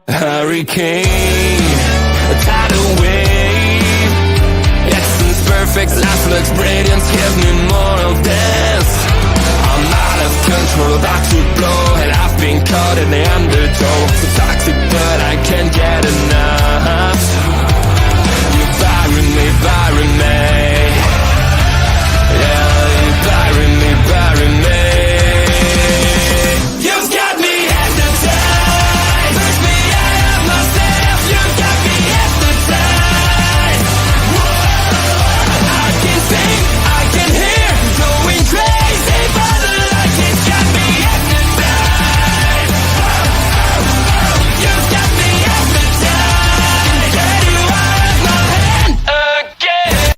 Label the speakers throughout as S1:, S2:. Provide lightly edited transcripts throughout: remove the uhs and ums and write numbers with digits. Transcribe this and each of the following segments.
S1: Hurricane, a tidal wave, essence perfect, life looks brilliant, give me more of this. I'm out of control, about to blow, and I've been caught in the undertow. So toxic, but I can't get enough. You bury me, yeah, you bury me. You've got me hypnotized, push me out of myself. You've got me hypnotized. Whoa, I can think, I can hear, going crazy by the light. It's got me hypnotized. You've got me hypnotized. Get you out of my hand again.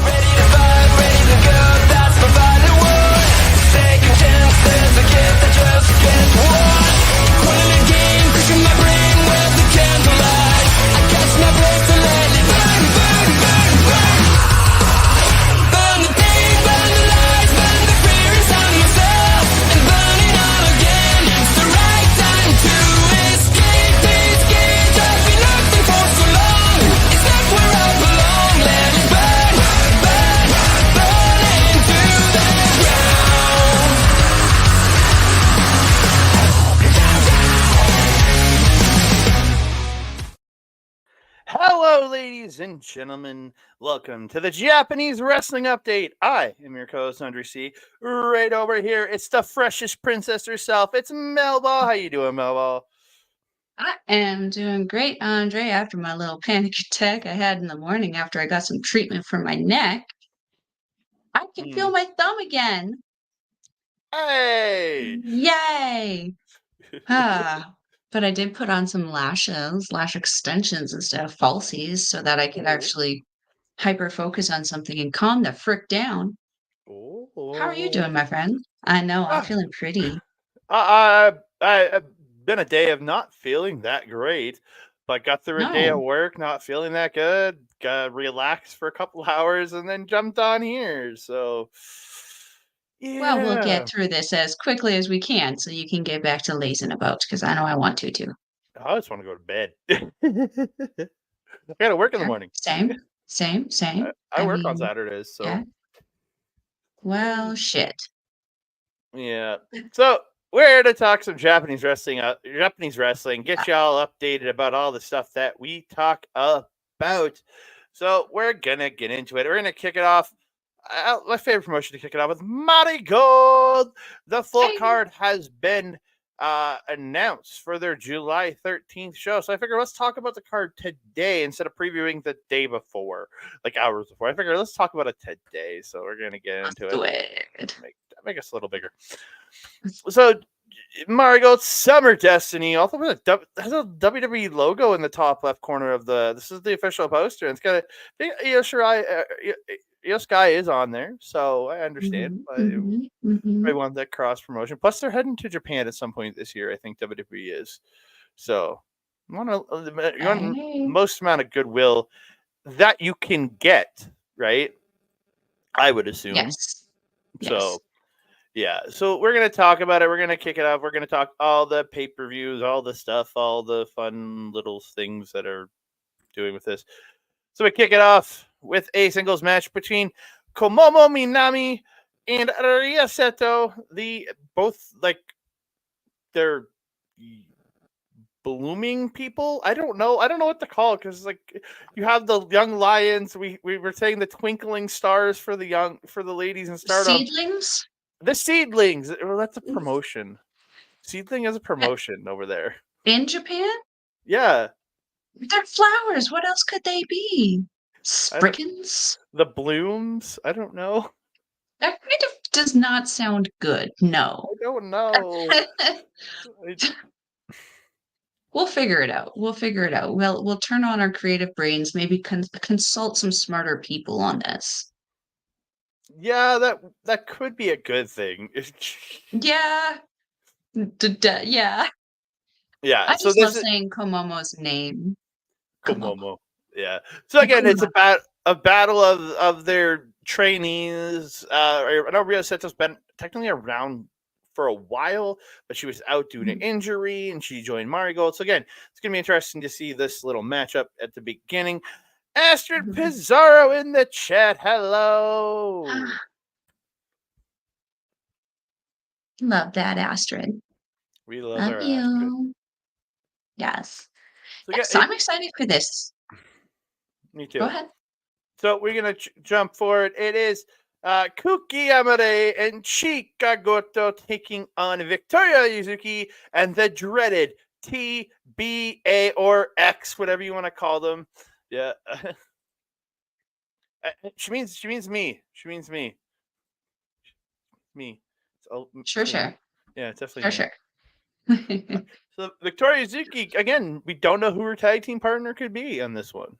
S1: Ready to fight, ready to go, that's my fighting word. Second chances, a kid that just gets one. Playing a game, crushing my brain with the candlelight. I catch my breath and let it burn, burn, burn, burn. Burn the pain, burn the lies, burn the fear inside myself, and burn it all again. It's the right time to escape this cage. I've been looking for so long. It's not where I belong. Let it burn, burn, burn into the ground.
S2: Hello, ladies and gentlemen. Welcome to the Japanese Wrestling Update. I am your co-host, Andre C. Right over here, it's the freshest princess herself. It's Melball. How you doing, Melball?
S3: I am doing great, Andre. After my little panic attack I had in the morning after I got some treatment for my neck, I can feel my thumb again.
S2: Hey!
S3: Yay! But I did put on some lashes, lash extensions instead of falsies so that I could actually hyper focus on something and calm the frick down. How are you doing, my friend? I know, I'm feeling pretty.
S2: I've been a day of not feeling that great, but got through a day at
S3: No.
S2: work not feeling that good. Got relaxed for a couple hours and then jumped on here. So,
S3: Well, we'll
S2: yeah.
S3: get through this as quickly as we can so you can get back to lazing about because I know I want to too.
S2: I just want to go to bed. I got to work in the
S3: Sure.
S2: morning.
S3: Same.
S2: I work on
S3: mean,
S2: Saturdays, so
S3: yeah. Well, shit.
S2: yeah. So we're here to talk some Japanese wrestling. Get y'all updated about all the stuff that we talk about. So we're gonna get into it. We're gonna kick it off. My favorite promotion to kick it off with Marigold. The full card has been announced for their July 13th show. So I figured let's talk about the card today instead of previewing the day before, like hours before. I figured let's talk about it today. So we're gonna get into it. Make us a little bigger. So Marigold Summer Destiny also has a WWE logo in the top left corner of this is the official poster, and it's got Io Sky is on there, so I understand. I want that cross promotion. Plus, they're heading to Japan at some point this year. I think WWE is. So, you want the most amount of goodwill that you can get, right? I would assume.
S3: Yes.
S2: So, yeah. So we're gonna talk about it. We're gonna kick it off. We're gonna talk all the pay-per-views, all the stuff, all the fun little things that are doing with this. So we kick it off with a singles match between Komomo Minami and Rhea Seto. They're blooming people. I don't know what to call it because you have the young lions. We were saying the twinkling stars for the ladies in Stardom.
S3: Seedlings.
S2: The seedlings. Well, that's a promotion. Seedling is a promotion over there
S3: In Japan.
S2: Yeah.
S3: They're flowers. What else could they be? Spriggans?
S2: The blooms? I don't know.
S3: That kind of does not sound good. No.
S2: I don't know.
S3: We'll figure it out. We'll figure it out. We'll turn on our creative brains, maybe consult some smarter people on this.
S2: Yeah, that could be a good thing.
S3: Yeah. Yeah.
S2: Yeah,
S3: I
S2: so
S3: just love
S2: this is
S3: saying Komomo's name. Komomo.
S2: Komomo. Yeah. So again, it's
S3: Komomo.
S2: a battle of their trainees. I know Rhea Seto's been technically around for a while, but she was out due to
S3: Mhm.
S2: injury, and she joined Marigold. So again, it's gonna be interesting to see this little matchup at the beginning. Astrid
S3: Mhm.
S2: Pizarro in the chat. Hello.
S3: Ah, love that, Astrid.
S2: We love
S3: Love
S2: our Astrid.
S3: you. Yes.
S2: So
S3: Yes,
S2: again,
S3: I'm excited for this.
S2: me
S3: Go
S2: too.
S3: ahead.
S2: So we're gonna jump forward. It is Kuki Amare and Chika Goto taking on Victoria Yuzuki and the dreaded TBA or X, whatever you want to call them. Yeah, she means me. She means me. Me.
S3: Sure,
S2: It's me.
S3: sure.
S2: Yeah, it's definitely
S3: Sure,
S2: me.
S3: sure.
S2: So Victoria Yuzuki again. We don't know who her tag team partner could be on this one.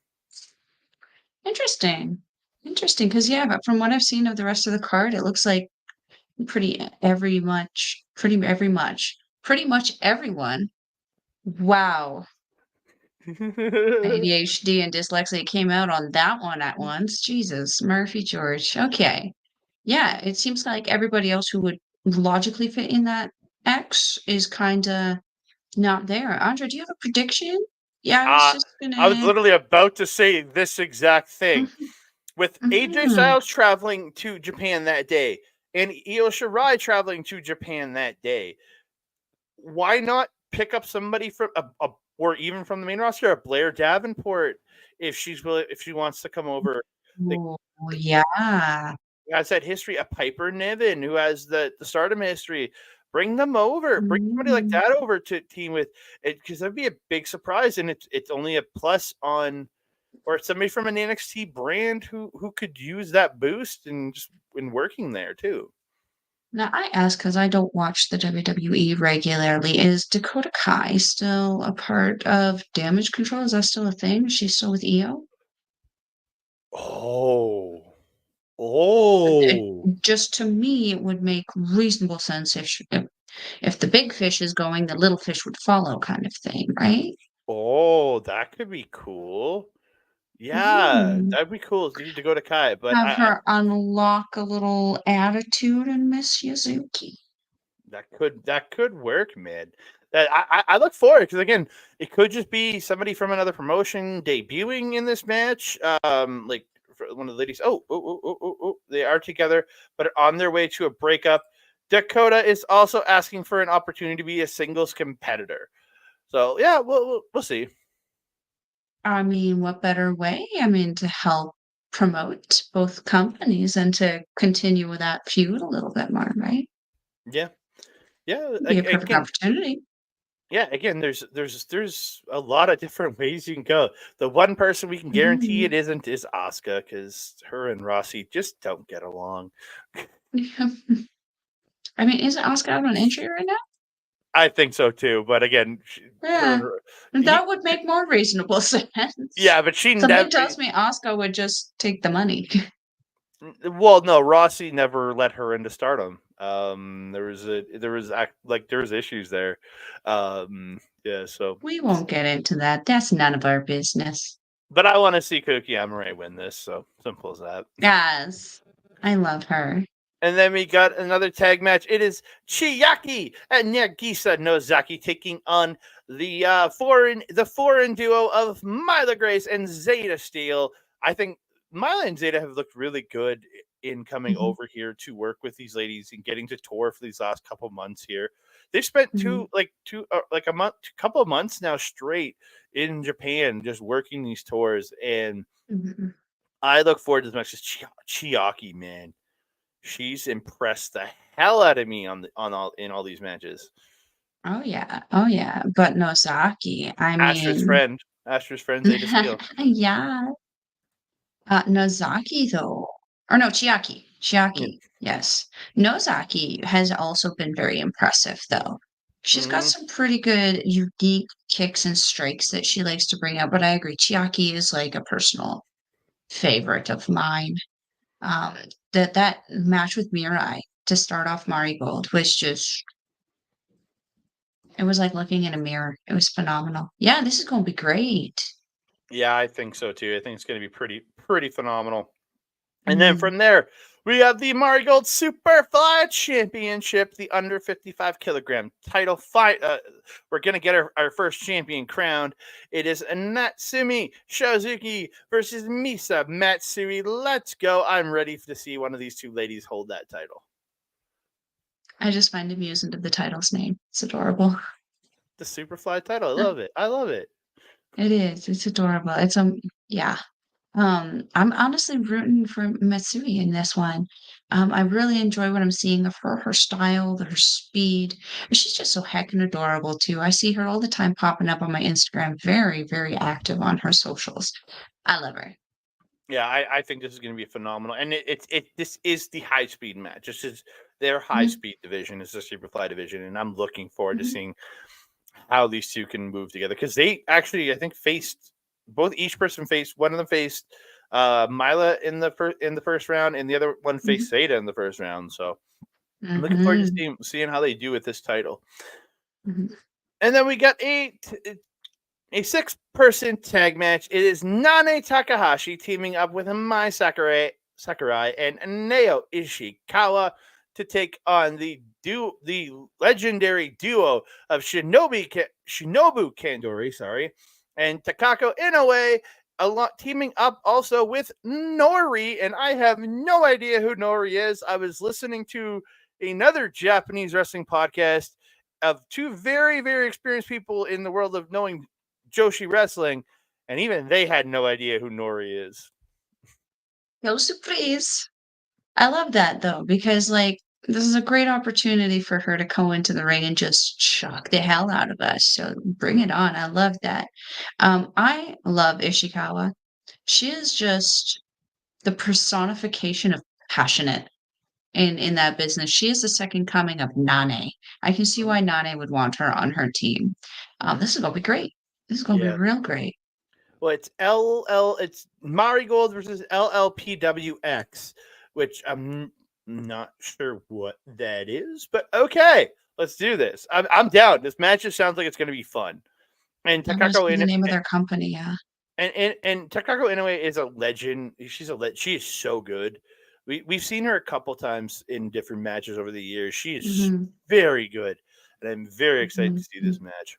S3: Interesting. Interesting, because yeah, but from what I've seen of the rest of the card, it looks like pretty much everyone. Wow. ADHD and dyslexia came out on that one at once. Jesus, Murphy George. Okay. Yeah, it seems like everybody else who would logically fit in that X is kind of not there. Andre, do you have a prediction? Yeah, I was
S2: Uh,
S3: just
S2: I was
S3: gonna.
S2: literally about to say this exact thing.
S3: Mhm,
S2: With AJ
S3: mhm.
S2: Styles traveling to Japan that day and Io Shirai traveling to Japan that day, why not pick up somebody from or even from the main roster, a Blair Davenport, if she's willing, if she wants to come over. Like,
S3: Oh, yeah.
S2: has that history, a Piper Niven who has the Stardom history. Bring them over. Bring somebody like
S3: Mhm.
S2: that over to team with it, because that'd be a big surprise, and it's only a plus on, or somebody from an NXT brand who could use that boost and just in working there too.
S3: Now I ask because I don't watch the WWE regularly. Is Dakota Kai still a part of Damage Control? Is that still a thing? Is she still with EO?
S2: Oh,
S3: It,
S2: oh,
S3: just to me, it would make reasonable sense if the big fish is going, the little fish would follow, kind of thing, right?
S2: oh! That could be cool. Yeah,
S3: Mhm.
S2: that'd be cool to go to Kai, but
S3: Have her unlock a little attitude in Miss Yuzuki.
S2: that could work, man. That I look forward, because again, it could just be somebody from another promotion debuting in this match. Like for one of the ladies. They are together, but are on their way to a breakup. Dakota is also asking for an opportunity to be a singles competitor. So yeah, we'll see.
S3: I mean, what better way? I mean, to help promote both companies and to continue with that feud a little bit more, right?
S2: Yeah, yeah.
S3: Be a perfect
S2: Again,
S3: opportunity.
S2: yeah. Again, there's a lot of different ways you can go. The one person we can guarantee it
S3: Mhm.
S2: isn't is Asuka, because her and Rossi just don't get along.
S3: I mean, isn't Oscar out on injury right now?
S2: I think so too, but again, her and
S3: Yeah.
S2: her,
S3: That would make more reasonable sense.
S2: yeah, but she
S3: Something
S2: never.
S3: tells me Oscar would just take the money.
S2: Well, no, Rossi never let her into Stardom. There was issues there. Yeah, so,
S3: We won't get into that. That's none of our business.
S2: but I want to see Cookie Amare win this. So simple as that.
S3: Yes. I love her.
S2: And then we got another tag match. It is Chiyaki and Nagisa Nozaki taking on the foreign duo of Myla Grace and Zeta Steel. I think Myla and Zeta have looked really good in coming
S3: Mhm,
S2: over here to work with these ladies and getting to tour for these last couple months here. They've spent
S3: mhm,
S2: a couple of months now straight in Japan just working these tours, and
S3: mhm.
S2: I look forward to as much as Chiaki, man. She's impressed the hell out of me on all these matches.
S3: Oh yeah. Oh yeah. But Nozaki, I
S2: Astra's
S3: mean,
S2: friend, Astra's friend Zeta Steel.
S3: yeah. Nozaki though, or no, Chiaki.
S2: Yeah.
S3: Chiaki. Yes. Nozaki has also been very impressive though. She's got
S2: Hmm.
S3: some pretty good, unique kicks and strikes that she likes to bring out. But I agree, Chiaki is like a personal favorite of mine. Um, that match with Mirai to start off Marigold was just it was like looking in a mirror. It was phenomenal. Yeah, this is gonna be great.
S2: Yeah, I think so too. I think it's going to be pretty phenomenal. And then
S3: Mhm.
S2: from there, we have the Marigold Superfly Championship, the under 55 kilogram title fight. We're going to get our first champion crowned. It is Natsumi Shizuki versus Misa Matsui. Let's go. I'm ready to see one of these two ladies hold that title.
S3: I just find amusement of the title's name. It's adorable.
S2: The Superfly title. I love it. I love it.
S3: It is. It's adorable. It's yeah. I'm honestly rooting for Matsui in this one. I really enjoy what I'm seeing of her, her style, her speed. And she's just so heckin' adorable too. I see her all the time popping up on my Instagram, very, very active on her socials. I love her.
S2: Yeah, I think this is going to be phenomenal, and this is the high speed match. This is their high
S3: Mhm,
S2: speed division, is the Superfly division, and I'm looking forward to
S3: mhm,
S2: seeing how these two can move together because they actually I think faced both each person faced one of them faced Mila in the first round, and the other one
S3: mhm,
S2: faced Seda in the first round. So I'm looking forward to
S3: mhm,
S2: seeing how they do with this title.
S3: mhm.
S2: And then we got a 6-person tag match. It is Nane Takahashi teaming up with Mai Sakurai and Neo Ishikawa to take on the legendary duo of Shinobu Kandori, and Takako Inoue, teaming up also with Nori, and I have no idea who Nori is. I was listening to another Japanese wrestling podcast of two very, very experienced people in the world of knowing Joshi Wrestling, and even they had no idea who Nori is.
S3: No surprise. I love that though, because like this is a great opportunity for her to go into the ring and just shock the hell out of us. So bring it on. I love that. I love Ishikawa. She is just the personification of passionate in that business. She is the second coming of Nane. I can see why Nane would want her on her team. This is gonna be great. This is gonna be
S2: Yeah.
S3: real great.
S2: Well, it's Marigold versus LLPWX, which I'm not sure what that is, but okay, let's do this. I'm down. This match just sounds like it's going to be fun. And
S3: I'm gonna
S2: Takako
S3: see the name of their company. Yeah.
S2: and Takako Inoue is a legend. She is so good. We've seen her a couple times in different matches over the years. She is
S3: Mhm,
S2: very good, and I'm very excited to
S3: mhm,
S2: see
S3: mhm.
S2: this match.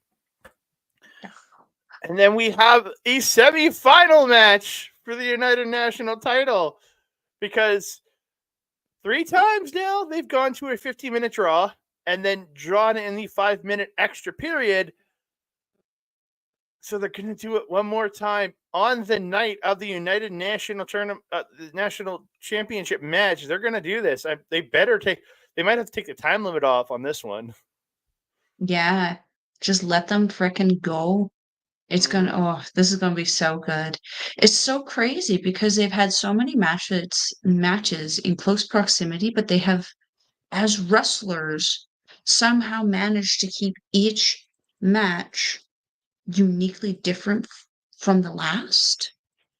S2: And then we have a semifinal match for the United National title because 3 times now they've gone to a 15-minute draw and then drawn in the 5-minute extra period. So they're going to do it one more time on the night of the United National Tournament, the National Championship match. They're going to do this. They better take. They might have to take the time limit off on this one.
S3: Yeah, just let them fricking go. It's gonna
S2: Mhm.
S3: oh, this is gonna be so good. It's so crazy because they've had so many matches in close proximity, but they have, as wrestlers, somehow managed to keep each match uniquely different from the last,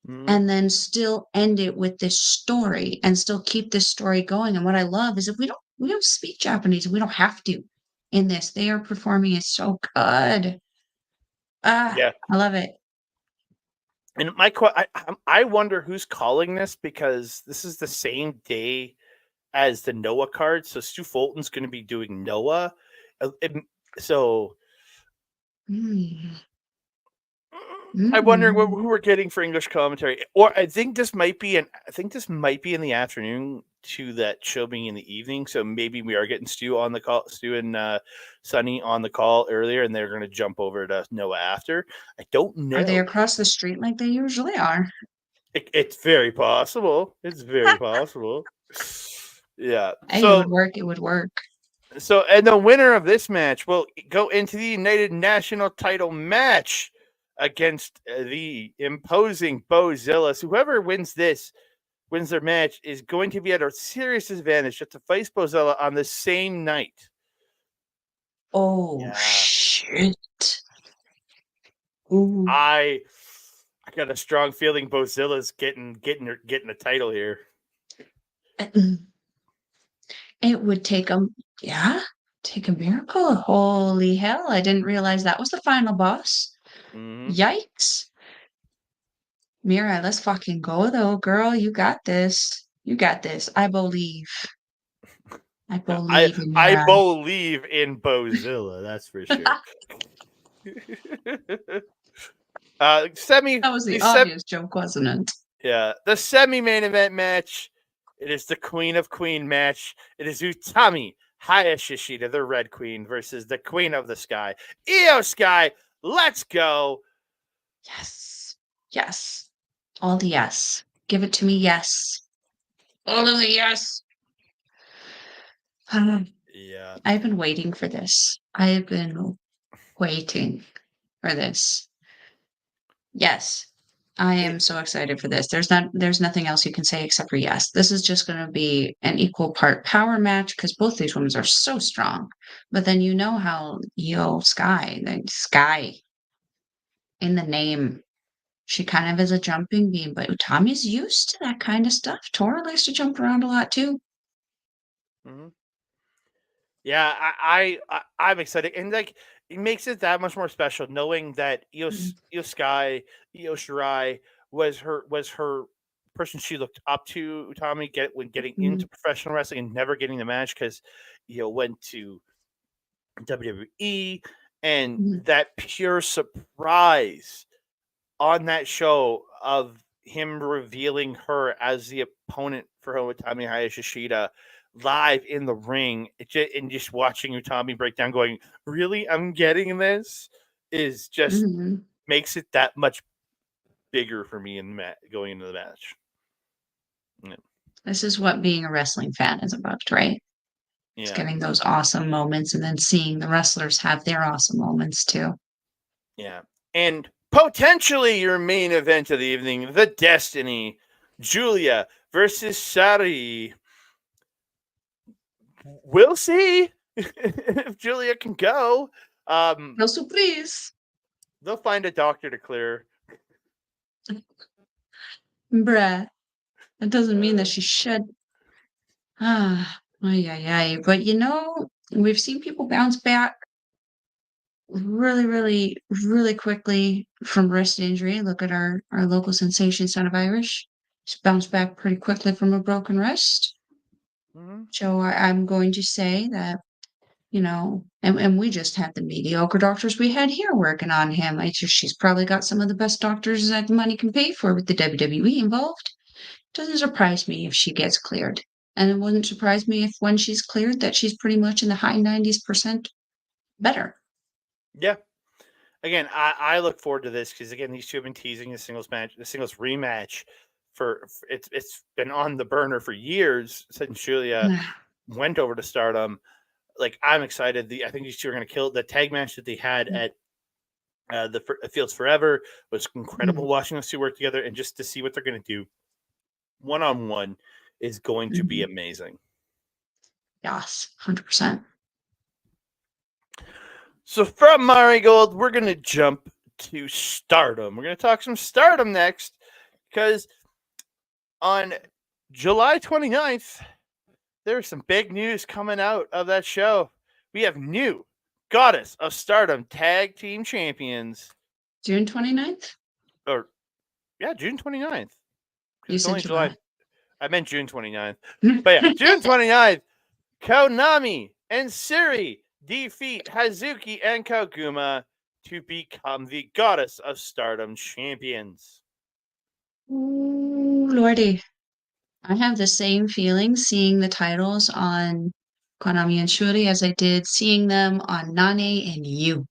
S2: Mhm.
S3: and then still end it with this story and still keep this story going. And what I love is that we don't speak Japanese. We don't have to in this. They are performing it so good. Ah,
S2: Yeah,
S3: I love it.
S2: and I wonder who's calling this because this is the same day as the Noah card. So Stu Fulton's going to be doing Noah. So
S3: Mm,
S2: I'm wondering
S3: mm.
S2: who we're getting for English commentary. Or I think this might be in the afternoon to that show being in the evening. So maybe we are getting Stu and Sonny on the call earlier, and they're going to jump over to Noah after. I don't
S3: Are they
S2: know.
S3: across the street like they usually are?
S2: It's very possible. It's very possible. Yeah.
S3: Hey, it would work. It would work.
S2: And the winner of this match will go into the United National title match against the imposing Bozilla. So whoever wins their match is going to be at a serious advantage just to face Bozilla on the same night.
S3: Oh,
S2: Yeah.
S3: shit. Ooh.
S2: I got a strong feeling Bozilla's getting a title here.
S3: It would take a miracle. Holy hell! I didn't realize that was the final boss.
S2: Mhm.
S3: Yikes! Mira, let's fucking go though, girl. You got this. You got this. I believe. I believe in
S2: I
S3: Mira.
S2: believe in Bozilla, that's for sure.
S3: That was the
S2: the sem-
S3: obvious joke, wasn't it?
S2: yeah, the semi-main event match. It is the Queen of Queen match. It is Utami Hayashishita, the Red Queen, versus the Queen of the Sky, Io Sky. Let's go.
S3: Yes. Yes. All the yes. Give it to me, yes. All of the yes.
S2: Yeah.
S3: I've been waiting for this. I've been waiting for this. Yes. I am so excited for this. There's nothing else you can say except for yes. This is just going to be an equal part power match because both these women are so strong. But then you know how the Sky in the name, she kind of is a jumping beam, but Utami's used to that kind of stuff. Tora likes to jump around a lot too.
S2: Mhm. Yeah, I'm excited, and like it makes it that much more special knowing that
S3: Mhm.
S2: Io Sky, Io Shirai was her person she looked up to. Utami when getting
S3: Mhm.
S2: into professional wrestling and never getting the match because went to WWE, and
S3: Mhm.
S2: that pure surprise on that show of him revealing her as the opponent for Utami Hayashishita live in the ring, and just watching Utami break down, going, "Really, I'm getting this," is just
S3: Mhm.
S2: makes it that much bigger for me in going into the match. Yeah.
S3: This is what being a wrestling fan is about, right? It's
S2: Yeah,
S3: getting those awesome moments and then seeing the wrestlers have their awesome moments too.
S2: yeah, and potentially your main event of the evening, the Destiny, Julia versus Sari. We'll see if Julia can go.
S3: No surprise.
S2: They'll find a doctor to clear.
S3: Bruh. That doesn't mean that
S2: Uh,
S3: she should. Ah, ay, ay, ay. But we've seen people bounce back really, really, really quickly from wrist injury. Look at our local sensation, Son of Irish. She's bounced back pretty quickly from a broken wrist.
S2: mhm.
S3: So I'm going to say that, and we just had the mediocre doctors we had here working on him. She's probably got some of the best doctors that money can pay for with the WWE involved. Doesn't surprise me if she gets cleared. And it wouldn't surprise me if when she's cleared that she's pretty much in the high 90% better.
S2: Yeah. Again, I look forward to this because again, these two have been teasing the singles rematch it's been on the burner for years since Julia went over to Stardom. Like I'm excited. I think these two are going to kill it. The tag match that they had at the Fields Forever was incredible. Watching those two work together and just to see what they're going to do one on one is going to be amazing.
S3: Yes, 100%.
S2: So from Marigold, we're going to jump to Stardom. We're going to talk some Stardom next because on July 29th, there's some big news coming out of that show. We have new Goddess of Stardom Tag Team Champions.
S3: June 29th?
S2: Or, yeah, June 29th.
S3: You
S2: It's
S3: said
S2: only July.
S3: July.
S2: I meant June 29th. But yeah, June 29th, Konami and Siri defeat Hazuki and Koguma to become the Goddess of Stardom champions.
S3: Ooh, Lordy. I have the same feeling seeing the titles on Konami and Shuri as I did seeing them on Nane and you.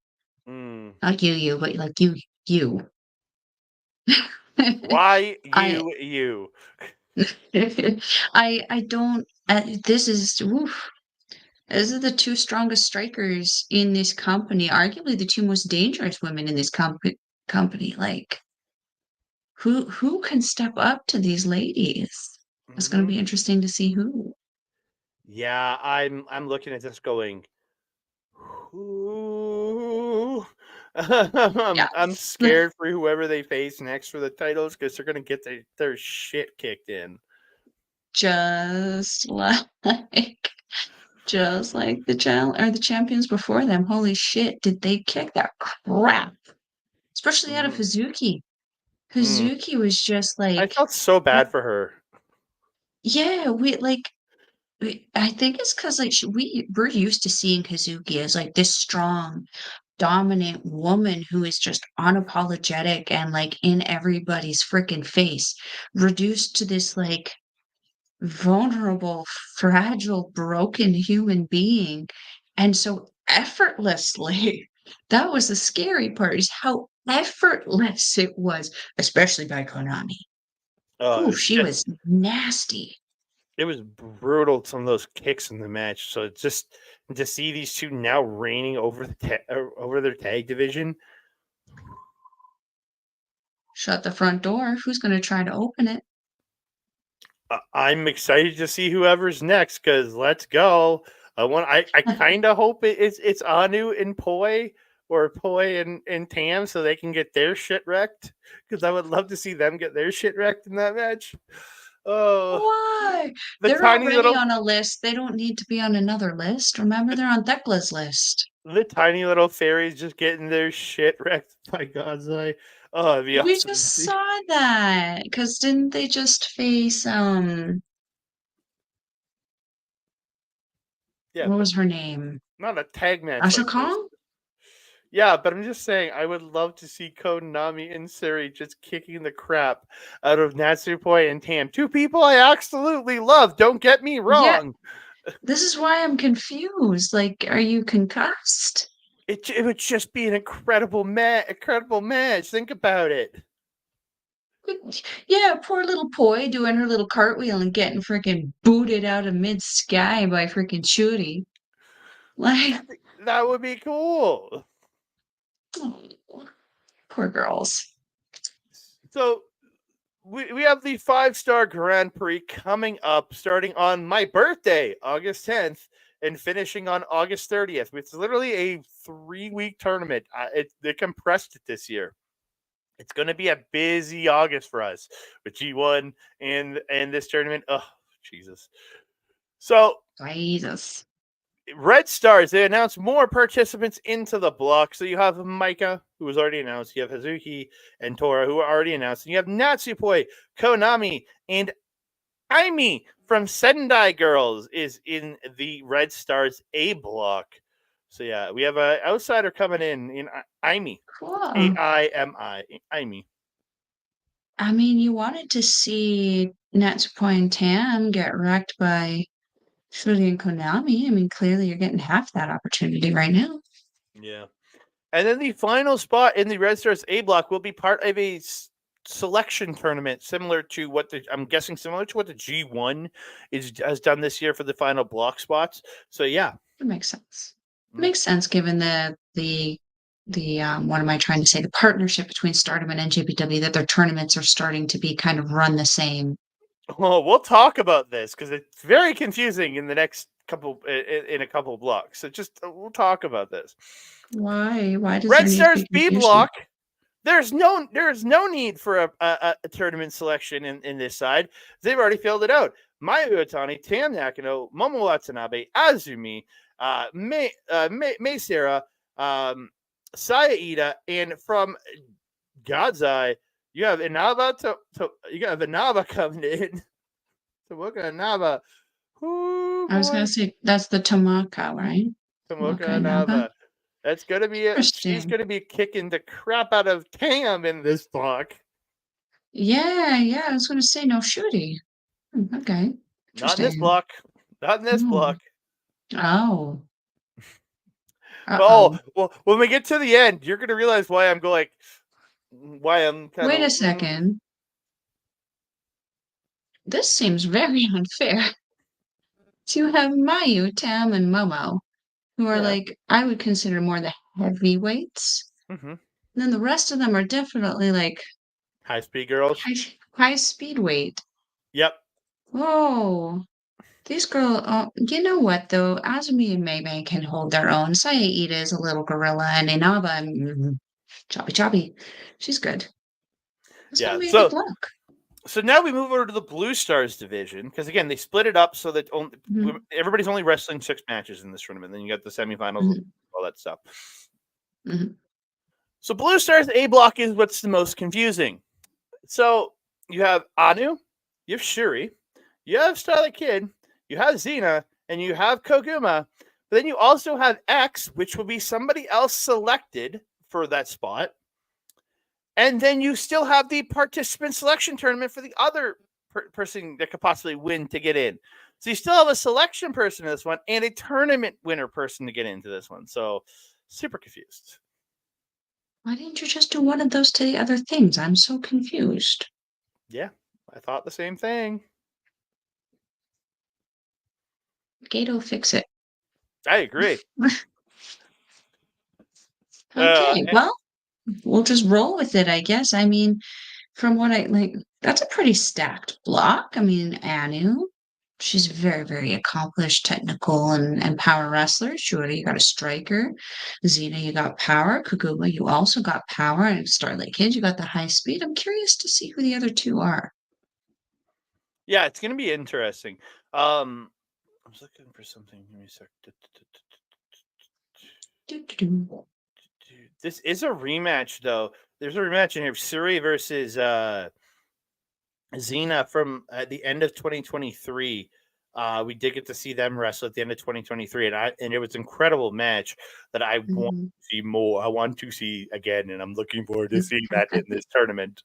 S2: Mm.
S3: Not you, but like you.
S2: Why
S3: I
S2: you?
S3: I don't. This is oof, these are the two strongest strikers in this company. Arguably, the two most dangerous women in this company. Like, who can step up to these ladies? It's going to
S2: Mm-hmm.
S3: be interesting to see who.
S2: Yeah, I'm looking at this going, who? I'm scared for whoever they face next for the titles because they're gonna get their shit kicked in.
S3: Just like the champions before them. Holy shit, did they kick that crap? Especially out of
S2: Mhm.
S3: Hazuki.
S2: Mm.
S3: Hazuki was just
S2: I
S3: like,
S2: felt so bad for her.
S3: yeah, I think it's because like we're used to seeing Hazuki as like this strong, dominant woman who is just unapologetic and like in everybody's freaking face, reduced to this like vulnerable, fragile, broken human being, and so effortlessly. That was the scary part, is how effortless it was, especially by Konami. Ooh,
S2: It's
S3: she
S2: just
S3: was nasty.
S2: it was brutal. Some of those kicks in the match. So it's just to see these two now reigning over over their tag division.
S3: Shut the front door. Who's going to try to open it?
S2: I'm excited to see whoever's next because let's go. I kind of hope it's Anu and Poi or Poi and Tam so they can get their shit wrecked because I would love to see them get their shit wrecked in that match. Oh,
S3: Why?
S2: the
S3: They're
S2: tiny
S3: already
S2: little
S3: on a list. They don't need to be on another list. Remember, they're on Thekla's list.
S2: the tiny little fairies just getting their shit wrecked by Godzilla. Oh, it'd be
S3: We
S2: awesome to
S3: just
S2: see.
S3: saw that because didn't they just face
S2: Yeah,
S3: what
S2: but
S3: was her name?
S2: not a tag match
S3: Asha
S2: like this.
S3: Kong?
S2: Yeah, but I'm just saying, I would love to see Konami and Suri just kicking the crap out of Natsupoi and Tam. Two people I absolutely love. Don't get me
S3: Yeah,
S2: wrong.
S3: this is why I'm confused. Like, are you concussed?
S2: It would just be an incredible match. Think about it.
S3: Yeah, poor little Poi doing her little cartwheel and getting freaking booted out of mid sky by freaking Shuri. Like,
S2: That would be cool.
S3: oh, poor girls.
S2: So we have the 5-star Grand Prix coming up starting on my birthday, August 10th, and finishing on August 30th. It's literally a 3-week tournament. They compressed it this year. It's going to be a busy August for us with G1 and this tournament. Oh, Jesus. So,
S3: Jesus.
S2: Red Stars, they announced more participants into the block. So you have Micah, who was already announced. You have Hazuki and Tora, who are already announced. And you have Natsupoi, Konami, and Aimi from Sendai Girls is in the Red Stars A block. So yeah, we have an outsider coming in Aimi.
S3: Cool.
S2: Aimi. Aimi.
S3: I mean, you wanted to see Natsuko and Tam get wrecked by Shuri and Konami. I mean, clearly you're getting half that opportunity right now.
S2: Yeah. And then the final spot in the Red Stars A block will be part of a selection tournament similar to what I'm guessing similar to what the G1 has done this year for the final block spots. So yeah.
S3: It makes sense. It makes sense given the what am I trying to say? The partnership between Stardom and NJPW, that their tournaments are starting to be kind of run the same.
S2: Well, we'll talk about this because it's very confusing in the next couple in a couple of blocks. So just we'll talk about this.
S3: Why? Why does there
S2: Red
S3: need to
S2: Stars
S3: be
S2: B
S3: confusion?
S2: block. There's no need for a tournament selection in this side. They've already filled it out. Mayu Otani, Tam Nakano, Momo Watanabe, Azumi, Mei Sera, Saya Ida, and from God's Eye, you have Inaba coming in. Tomoka Inaba. Ooh,
S3: I was gonna
S2: boy.
S3: say that's the Tomaka, right?
S2: Tomoka
S3: Tomaka Naba.
S2: Inaba. That's gonna be she's
S3: Interesting.
S2: gonna be kicking the crap out of Tam in this block.
S3: Yeah, I was gonna say no Shuri. Okay.
S2: Not in this
S3: Interesting.
S2: block. Not in this
S3: Hmm.
S2: block.
S3: Oh.
S2: Oh,
S3: Uh-oh.
S2: well, when we get to the end, you're gonna realize why I'm going. Why I'm kind
S3: Wait a
S2: of.
S3: second. This seems very unfair. To have Mayu, Tam, and Momo, who are
S2: Yeah.
S3: like I would consider more the heavyweights.
S2: Mm-hmm.
S3: And then the rest of them are definitely like
S2: High speed girls.
S3: high speed weight.
S2: Yep.
S3: Oh, these girls, you know what though? Azumi and Mei Mei can hold their own. Sayaida is a little gorilla, and Inaba, Choppy choppy. She's good. It's
S2: Yeah,
S3: gonna be a
S2: so
S3: good block.
S2: so now we move over to the Blue Stars division because again they split it up so that
S3: Mhm,
S2: everybody's only wrestling 6 matches in this tournament. Then you got the semifinals,
S3: mhm,
S2: all that stuff.
S3: mhm.
S2: So Blue Stars A block is what's the most confusing. So you have Anu, you have Shuri, you have Starlight Kid, you have Xena, and you have Koguma. But then you also have X, which will be somebody else selected for that spot. And then you still have the participant selection tournament for the other person that could possibly win to get in. So you still have a selection person in this one and a tournament winner person to get into this one. So super confused.
S3: Why didn't you just do one of those to the other things? I'm so confused.
S2: Yeah, I thought the same thing.
S3: Gato, fix it.
S2: I agree.
S3: Okay,
S2: Uh,
S3: well, we'll just roll with it, I guess. I mean, from what I like, that's a pretty stacked block. I mean, Anu, she's very, very accomplished technical and power wrestler. Shuri, you got a striker. Xena, you got power. Kaguma, you also got power. And Starlight Kid, you got the high speed. I'm curious to see who the other two are.
S2: yeah, it's going to be interesting. I was looking for something. Give me a sec.
S3: Doo-doo-doo.
S2: This is a rematch, though. There's a rematch in here. Suri versus Xena from the end of 2023. We did get to see them wrestle at the end of 2023, and it was an incredible match that I want
S3: Mhm.
S2: to see more. I want to see again, and I'm looking forward to seeing that in this tournament.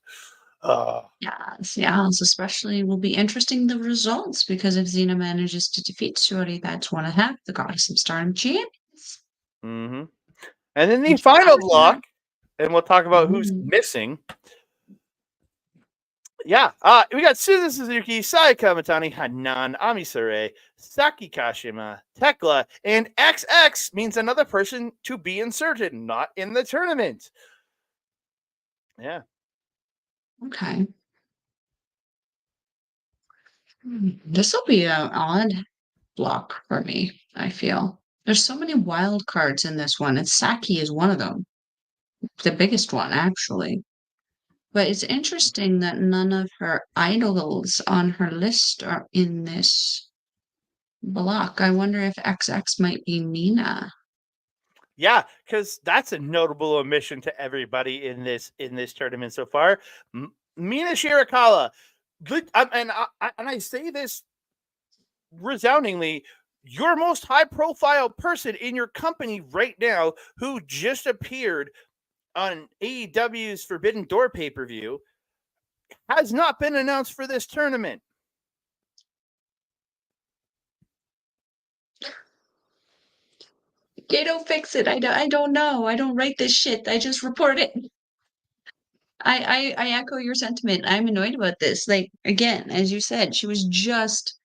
S2: Uh,
S3: Yes, yes, especially will be interesting the results because if Xena manages to defeat Shuri, that's one and a half, the goddess of Stardom champions.
S2: mhm. And then the final
S3: Yeah.
S2: block, and we'll talk about who's
S3: Ooh.
S2: missing. Yeah, we got Susan Suzuki, Saya Kamatani, Hanan, Amisare, Saki Kashima, Tekla, and XX means another person to be inserted, not in the tournament. Yeah.
S3: Okay. This will be an odd block for me, I feel. There's so many wild cards in this one, and Saki is one of them. The biggest one, actually. But it's interesting that none of her idols on her list are in this block. I wonder if XX might be Nina.
S2: Yeah, because that's a notable omission to everybody in this tournament so far. Mina Shirakawa, good, and I say this resoundingly, your most high profile person in your company right now who just appeared on AEW's Forbidden Door pay per view has not been announced for this tournament.
S3: Gato, fix it. I don't know. I don't write this shit. I just report it. I echo your sentiment. I'm annoyed about this. Like, again, as you said, she was just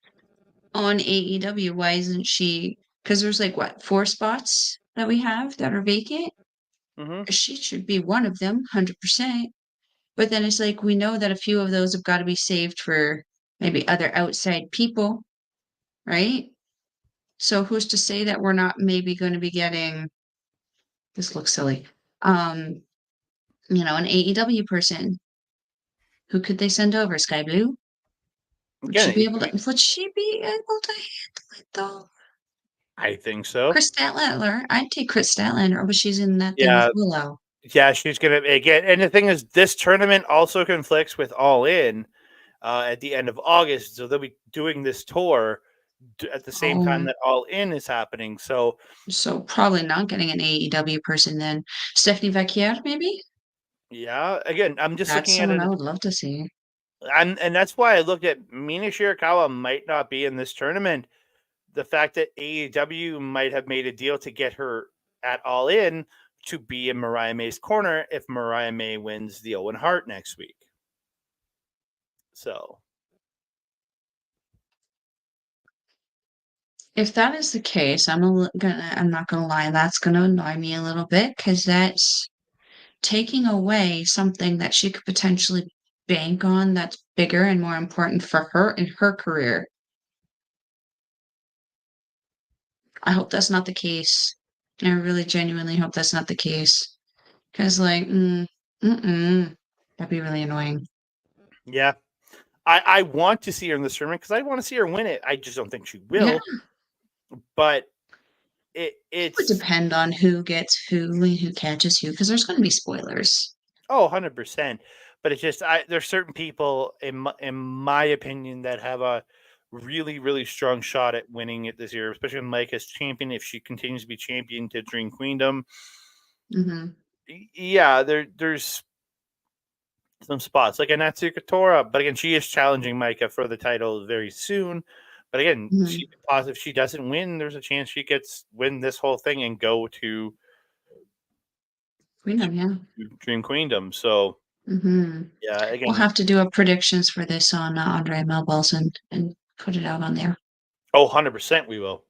S3: on AEW. Why isn't she? Because there's like what, 4 spots that we have that are vacant?
S2: Mm-hmm.
S3: She should be one of them, 100%. But then it's like we know that a few of those have got to be saved for maybe other outside people, right? So who's to say that we're not maybe going to be getting, this looks silly, an AEW person? Who could they send over? Sky Blue?
S2: Again,
S3: Would she be able to handle it though?
S2: I think so.
S3: Chris Statlander. I'd take Chris Statlander, but she's in that thing with
S2: Yeah,
S3: Willow.
S2: yeah, she's gonna again. And the thing is, this tournament also conflicts with All In at the end of August, so they'll be doing this tour at the same time
S3: Oh,
S2: that All In is happening. So
S3: so probably not getting an AEW person then. Stephanie Vacquier, maybe?
S2: yeah, again, I'm just
S3: That's
S2: looking at
S3: someone
S2: it.
S3: I would love to see.
S2: And that's why I looked at Mina Shirakawa might not be in this tournament. The fact that AEW might have made a deal to get her at All In to be in Mariah May's corner if Mariah May wins the Owen Hart next week. So
S3: If that is the case, I'm not gonna lie, that's gonna annoy me a little bit because that's taking away something that she could potentially bank on that's bigger and more important for her in her career. I hope that's not the case. I really genuinely hope that's not the case. Because that'd be really annoying.
S2: Yeah. I want to see her in this tournament because I want to see her win it. I just don't think she
S3: Yeah,
S2: will. But
S3: it would
S2: it's
S3: depend on who gets who and who catches who, because there's going to be spoilers.
S2: 100%. But it's just there's certain people in my opinion that have a really really strong shot at winning it this year, especially when Mike as champion. If she continues to be champion to Dream Queendom,
S3: Hmm.
S2: yeah, there's some spots like Anatsu Katora, but again, she is challenging Micah for the title very soon. But again,
S3: Hmm.
S2: if she doesn't win, there's a chance she gets win this whole thing and go to
S3: Queendom, yeah.
S2: Dream Queendom. So
S3: Hmm.
S2: yeah,
S3: We'll
S2: again,
S3: have to do a predictions for this on Andre Melball's and put it out on there.
S2: 100% we will.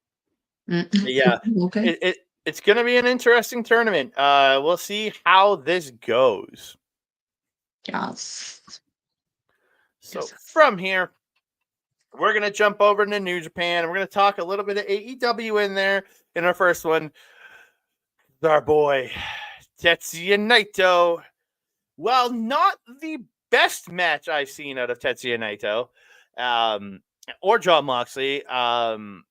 S2: Yeah,
S3: Okay.
S2: it's going to be an interesting tournament. We'll see how this goes.
S3: Yes.
S2: So
S3: Yes.
S2: from here, we're going to jump over to New Japan. And we're going to talk a little bit of AEW in there in our first one. Our boy Tetsuya Naito. Well, not the best match I've seen out of Tetsuya Naito or Jon Moxley. Naito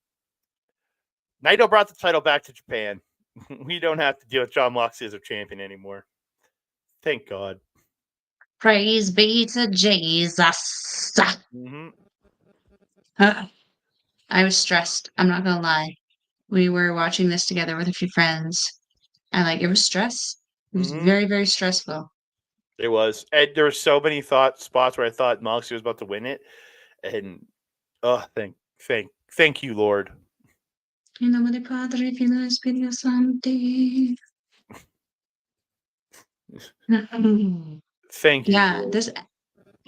S2: brought the title back to Japan. We don't have to deal with Jon Moxley as a champion anymore. Thank God.
S3: Praise be to Jesus.
S2: Mm-hmm.
S3: I was stressed. I'm not gonna lie. We were watching this together with a few friends, and it was stress. It was
S2: Mm-hmm.
S3: very, very stressful.
S2: It was. And there were so many spots where I thought Moxley was about to win it, and thank you, Lord.
S3: In nome del Padre, Figlio e Spirito Santi.
S2: Thank you,
S3: Yeah,
S2: Lord.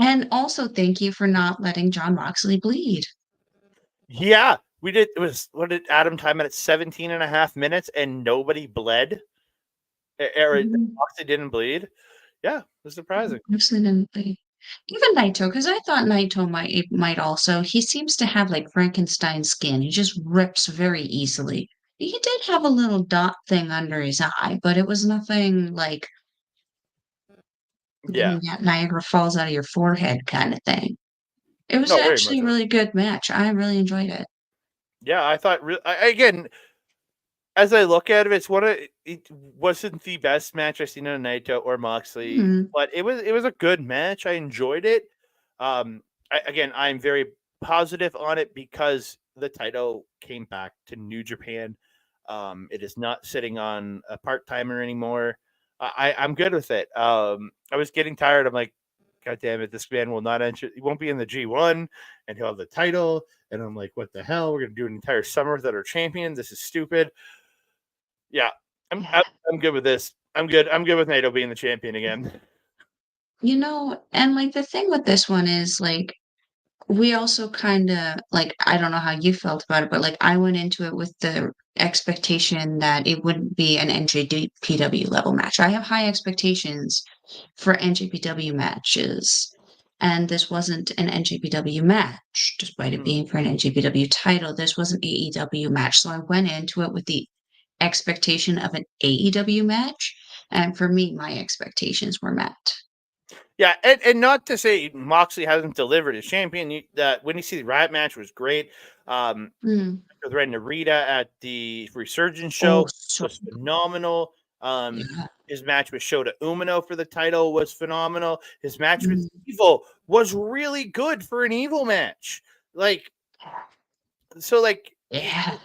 S3: and also thank you for not letting Jon Moxley bleed.
S2: Yeah, we did. It was what did Adam time it at 17 and a half minutes and nobody bled.
S3: Mhm.
S2: Moxley didn't bleed. Yeah, it was surprising.
S3: Absolutely. Even Naito, because I thought Naito might also. He seems to have like Frankenstein skin. He just rips very easily. He did have a little dot thing under his eye, but it was nothing like
S2: Yeah.
S3: Niagara Falls out of your forehead kind of thing. It was
S2: No, very much
S3: actually a
S2: so.
S3: really good match. I really enjoyed it.
S2: Yeah, I thought again, as I look at it, it wasn't the best match I've seen in Naito or Moxley,
S3: Mhm.
S2: but it was a good match. I enjoyed it. Again, I'm very positive on it because the title came back to New Japan. It is not sitting on a part timer anymore. I'm good with it. I was getting tired. I'm like, God damn it, this man will not enter. He won't be in the G1, and he'll have the title. And I'm like, what the hell? We're gonna do an entire summer without our champion. This is stupid. Yeah, I'm good with this. I'm good. I'm good with Naito being the champion again.
S3: And the thing with this one is we also kinda I don't know how you felt about it, but, I went into it with the expectation that it wouldn't be an NJPW level match. I have high expectations for NJPW matches, and this wasn't an NJPW match, despite it
S2: Mhm.
S3: being for an NJPW title. This was an AEW match, so I went into it with the expectation of an AEW match, and for me, my expectations were met.
S2: Yeah, and not to say Moxley hasn't delivered as champion. That when you see the Riot match was great.
S3: Mm.
S2: With Ren Narita at the Resurgence
S3: Oh,
S2: show
S3: so
S2: was phenomenal.
S3: yeah.
S2: His match with Shota Umino for the title was phenomenal. His match with
S3: Mm.
S2: Evil was really good for an Evil match. Like so,
S3: Yeah.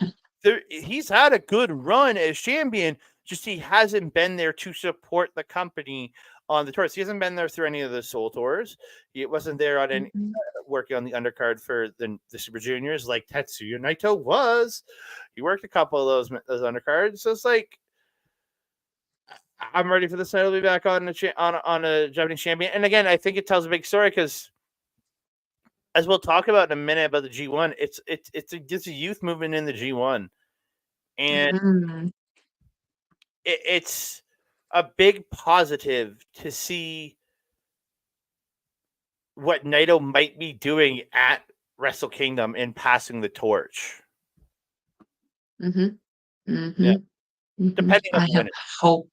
S2: he's had a good run as champion. Just he hasn't been there to support the company on the tours. He hasn't been there through any of the Soul tours. He wasn't there on any
S3: Mhm.
S2: working on the undercard for the Super Juniors like Tetsuya Naito was. He worked a couple of those undercards. So it's like I'm ready for this title to be back on on a Japanese champion. And again, I think it tells a big story because as we'll talk about in a minute about the G1, it's a youth movement in the G1, and
S3: Mhm.
S2: it's a big positive to see what Naito might be doing at Wrestle Kingdom in passing the torch.
S3: Mhm.
S2: Yeah,
S3: Mhm. Mhm.
S2: depending on
S3: I
S2: the
S3: have
S2: winner.
S3: hope.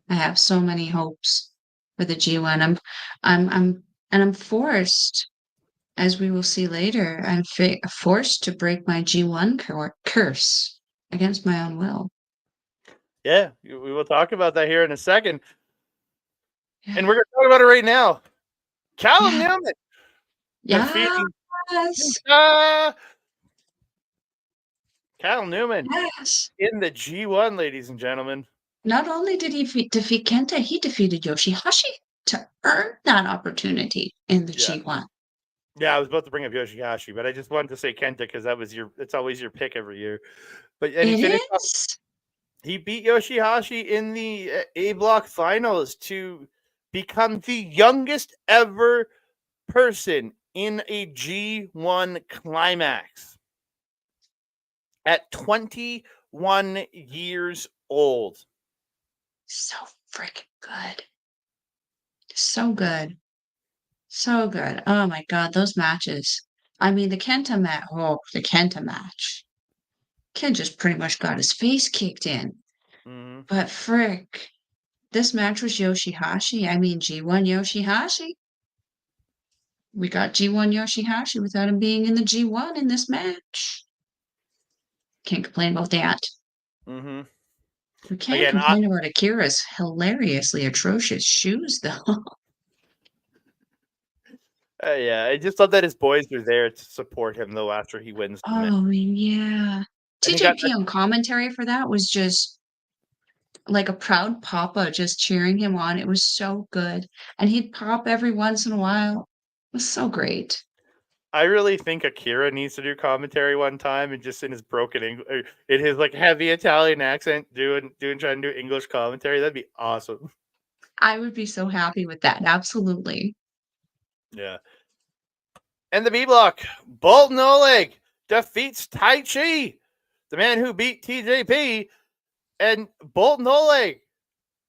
S3: I have so many hopes for the G1. I'm forced, as we will see later, I'm forced to break my G1 curse against my own will.
S2: Yeah, we will talk about that here in a second.
S3: Yeah.
S2: And we're going to talk about it right now. Callum
S3: Yeah.
S2: Newman defeating
S3: Yes.
S2: Callum Newman
S3: Yes.
S2: in the G1, ladies and gentlemen.
S3: Not only did he defeat Kenta, he defeated Yoshihashi to earn that opportunity in the
S2: Yeah.
S3: G1.
S2: Yeah, I was about to bring up Yoshihashi, but I just wanted to say Kenta because it's always your pick every year. But and he
S3: It
S2: finished off,
S3: is.
S2: he beat Yoshihashi in the A block finals to become the youngest ever person in a G1 climax at 21 years old.
S3: So freaking good. So good. So good. Oh my God, those matches. I mean, the Kenta match. Oh, the Kenta match. Ken just pretty much got his face kicked in.
S2: Mm-hmm.
S3: But frick, this match was Yoshihashi. I mean, G1 Yoshihashi. We got G1 Yoshihashi without him being in the G1 in this match. Can't complain about that.
S2: Mm-hmm.
S3: We can't
S2: Again,
S3: complain about Akira's hilariously atrocious shoes, though.
S2: yeah, I just love that his boys are there to support him though after he wins the match.
S3: Oh, yeah.
S2: And he got
S3: TJP on commentary for that was just like a proud papa just cheering him on. It was so good. And he'd pop every once in a while. It was so great.
S2: I really think Akira needs to do commentary one time and just in his broken English, in his like heavy Italian accent, trying to do English commentary. That'd be awesome.
S3: I would be so happy with that. Absolutely.
S2: Yeah. And the B block, Bolton Oleg defeats Tai Chi, the man who beat TJP, and Bolton Oleg